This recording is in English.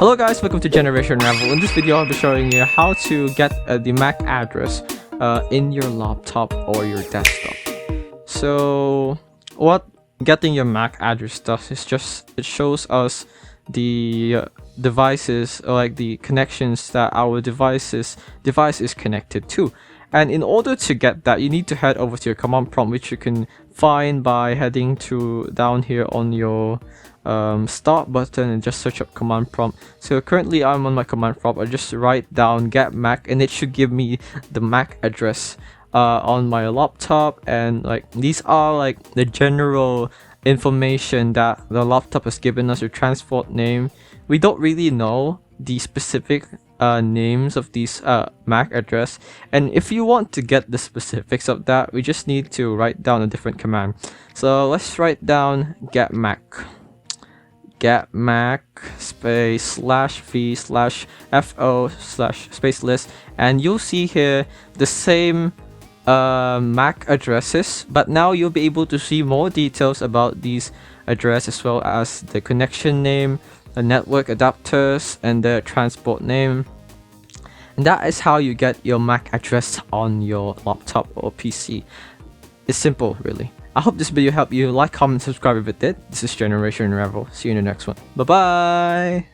Hello guys, welcome to Generation Unravel. In this video I'll be showing you how to get the MAC address in your laptop or your desktop. So what getting your MAC address does is just it shows us the devices, or like the connections that our device is connected to. And in order to get that, you need to head over to your command prompt, which you can find by heading to down here on your start button and just search up command prompt. So currently I'm on my command prompt. I just write down get MAC and it should give me the MAC address on my laptop. And like these are like the general information that the laptop has given us. Your transport name, we don't really know the specific names of these MAC address, and if you want to get the specifics of that, we just need to write down a different command. So let's write down get MAC space /v/fo/ space list, and you'll see here the same MAC addresses, but now you'll be able to see more details about these addresses, as well as the connection name, the network adapters, and the transport name. And that is how you get your MAC address on your laptop or PC. It's simple, really. I hope this video helped you. Like, comment, subscribe if it did. This is Generation Unravel. See you in the next one. Bye bye.